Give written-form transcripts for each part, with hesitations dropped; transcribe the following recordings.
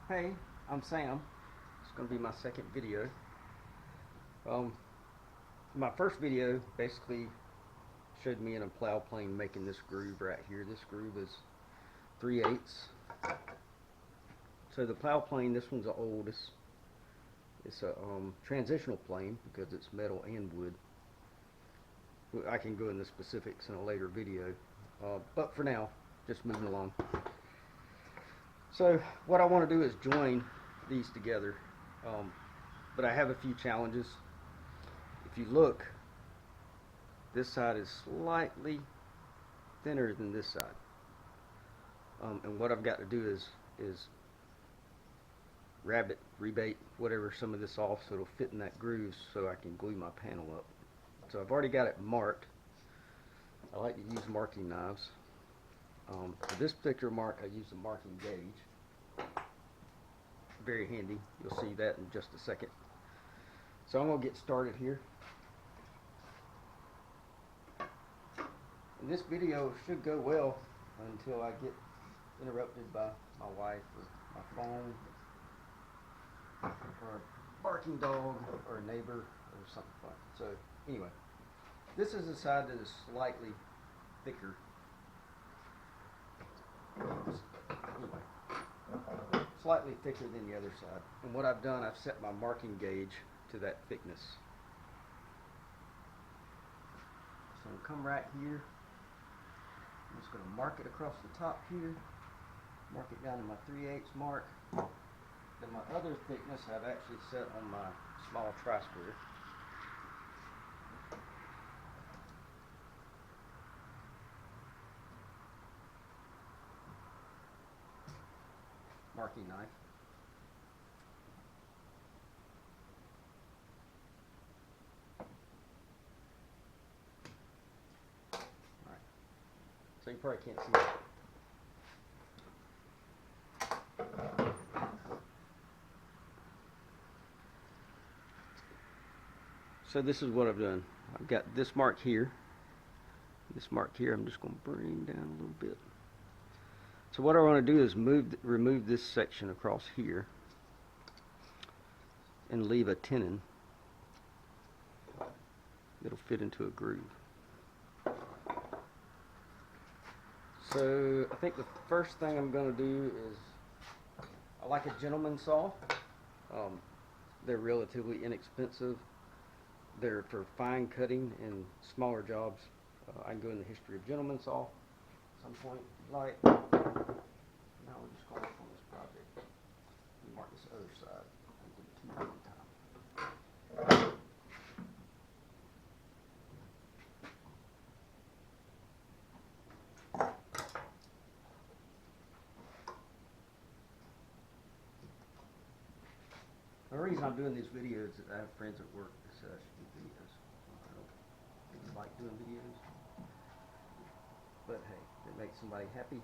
Hey, I'm Sam. It's going to be my second video. Um, my first video basically showed me in a plow plane making this groove right here. This groove is 3/8. So the plow plane, this one's the oldest. It's a transitional plane because it's metal and wood. I can go into specifics in a later video, but for now, just moving along. So what I want to do is join these together, but I have a few challenges. If you look, this side is slightly thinner than this side, and what I've got to do is rabbet, rebate, whatever, some of this off so it'll fit in that groove so I can glue my panel up. So I've already got it marked. I like to use marking knives. For this particular mark, I use a marking gauge. Very handy. You'll see that in just a second. So I'm going to get started here. And this video should go well until I get interrupted by my wife or my phone or a barking dog or a neighbor or something fun. So anyway, this is the side that is slightly thicker. Anyway, slightly thicker than the other side. And what I've done, I've set my marking gauge to that thickness. So I'm going to come right here. I'm just going to mark it across the top here. Mark it down to my 3/8 mark. Then my other thickness I've actually set on my small tri-square. Marking knife. Alright. So you probably can't see it. So this is what I've done. I've got this mark here. This mark here I'm just going to bring down a little bit. So what I want to do is remove this section across here and leave a tenon that'll fit into a groove. So I think the first thing I'm going to do is, I like a gentleman saw. They're relatively inexpensive. They're for fine cutting and smaller jobs. I can go in the history of gentleman saw at some point. Like, now we're just going on this project. Mark this other side. I'm going to keep it in time. The reason I'm doing these videos is I have friends at work that said I should do videos. I don't really like doing videos, but hey, if it makes somebody happy.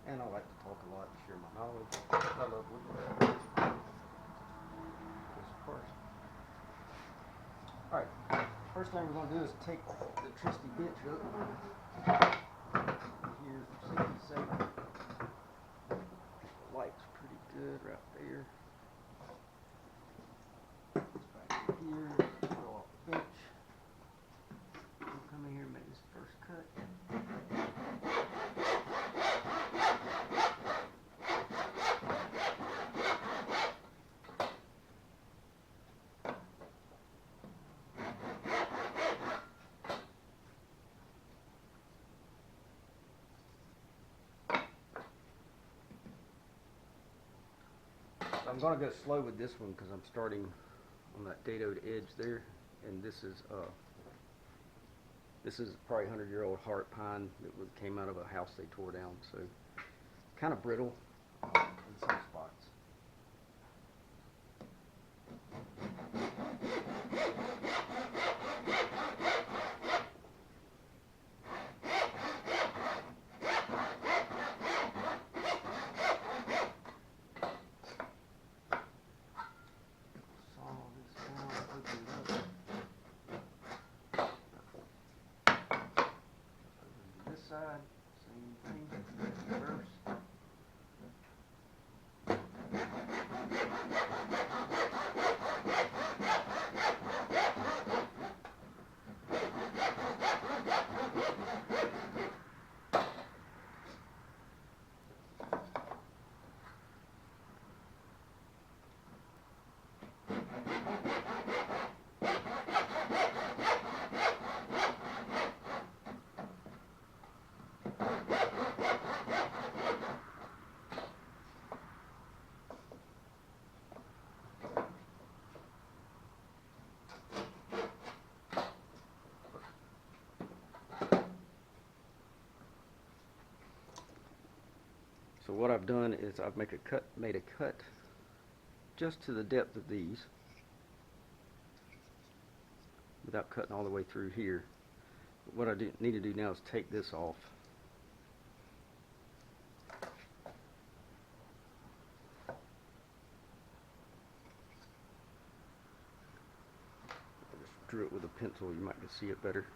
And I like to talk a lot and share my knowledge. I love woodwork. Alright, first thing we're going to do is take the trusty bench up. Here for safety's sake. The light's pretty good right there. It's back here. Go off the bench. We'll come in here and make this first cut. I'm going to go slow with this one because I'm starting on that dadoed edge there, and this is probably 100-year-old heart pine that came out of a house they tore down, so kind of brittle in some spots. Side, same Same thing, reverse. So what I've done is I've made a cut just to the depth of these without cutting all the way through here. But what I need to do now is take this off. I'll just drew it with a pencil, you might see it better.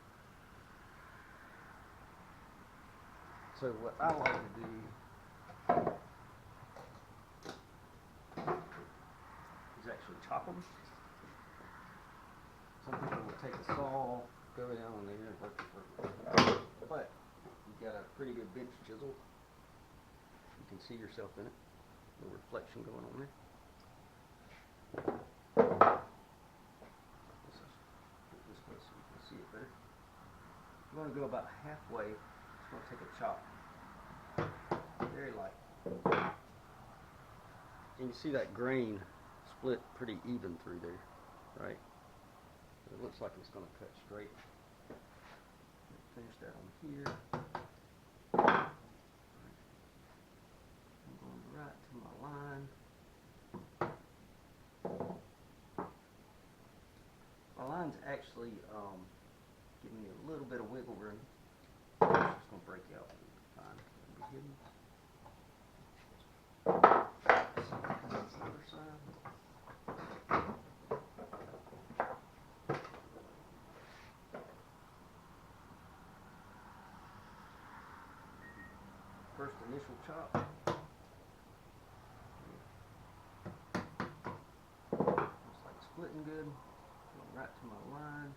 So what I like to do is actually chop them. Some people will take a saw, go down on there and work it, but you've got a pretty good bench chisel. You can see yourself in it. The reflection going on there. Let's put this way so you can see it better. I'm going to go about halfway. Just going to take a chop, very light. And you see that grain split pretty even through there, right? It looks like it's going to cut straight. Finish that on here. I'm going right to my line. My line's actually giving me a little bit of wiggle room. It's just going to break out. Fine. It'll be hidden. Other side. First initial chop. Looks like splitting good. Going right to my line.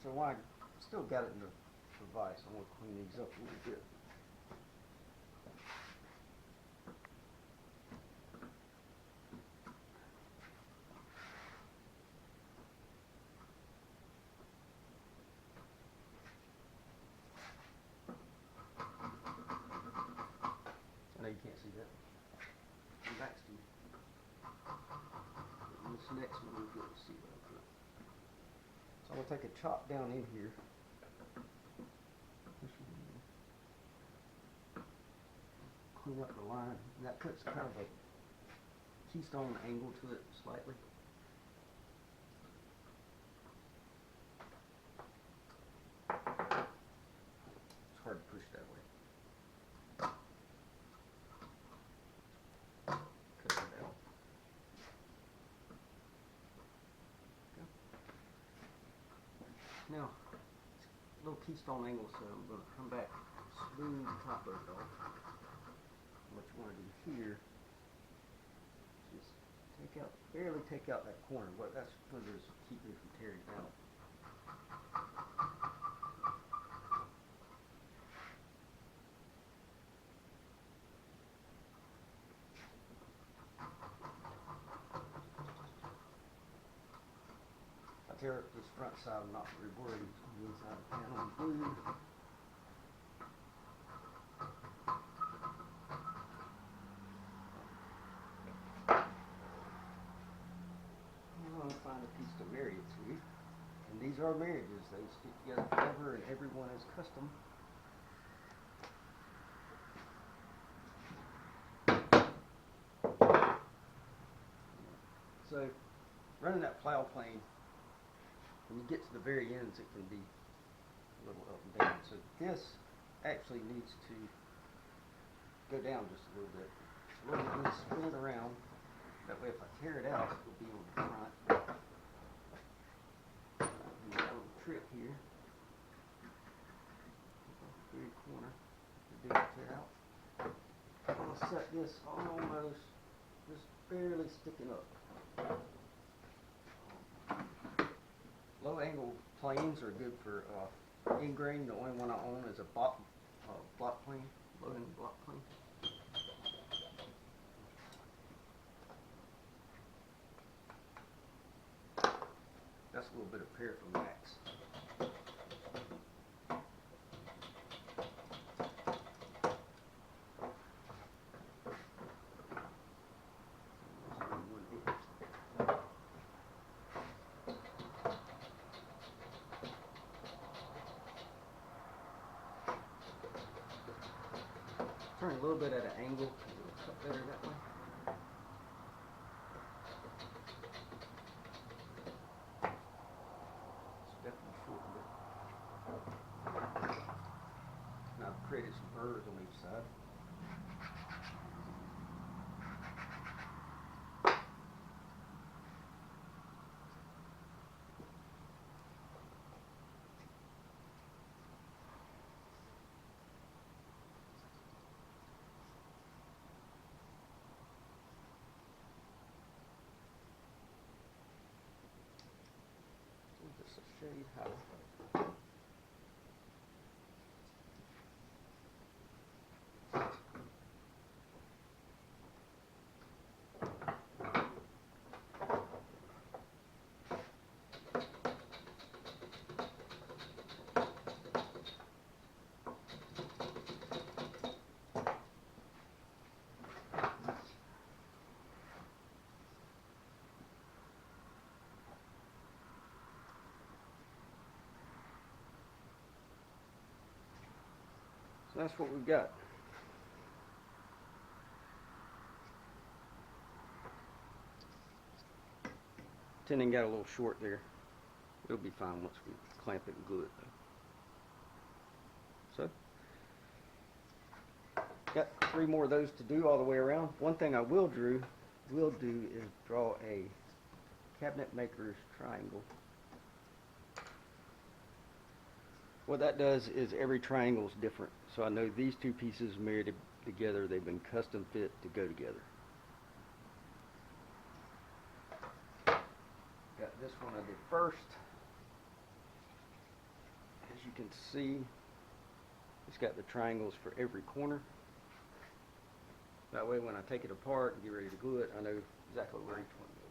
So while I still got it in the vise, I'm going to clean these up a little bit. I know you can't see that. Come back to you. This next one you'll be able to see what I'm doing. So I'm going to take a chop down in here. Clean up the line. And that puts kind of a keystone angle to it slightly. It's hard to push that way. Cut it out. Okay. Now, little keystone angle, so I'm going to come back, smooth the top of it off. What you want to do here is just barely take out that corner. What that's going to do is keep me from tearing it out. I tear up this front side, I'm not very worried. The inside of the panel is blue. Find a piece to marry it to. And these are marriages. They stick together forever and everyone is custom. So running that plow plane, when you get to the very ends it can be a little up and down. So this actually needs to go down just a little bit. So we're going to spin it around. That way if I tear it out, it'll be on the front. Do a little trick here. Very corner. The big tear out. I'm going to set this almost just barely sticking up. Low angle planes are good for ingrain. The only one I own is a block plane, low angle block plane. That's a little bit of Paraffin wax. Turn a little bit at an angle, it'll cut better that way. It's definitely short a bit. Now I've created some burrs on each side. Just a shade higher. So that's what we've got. Tenon got a little short there. It'll be fine once we clamp it and glue it though. So, got 3 more of those to do all the way around. One thing I will do is draw a cabinet maker's triangle. What that does is every triangle is different. So I know these 2 pieces married together, they've been custom fit to go together. Got this one I did first. As you can see, it's got the triangles for every corner. That way when I take it apart and get ready to glue it, I know exactly where each one goes.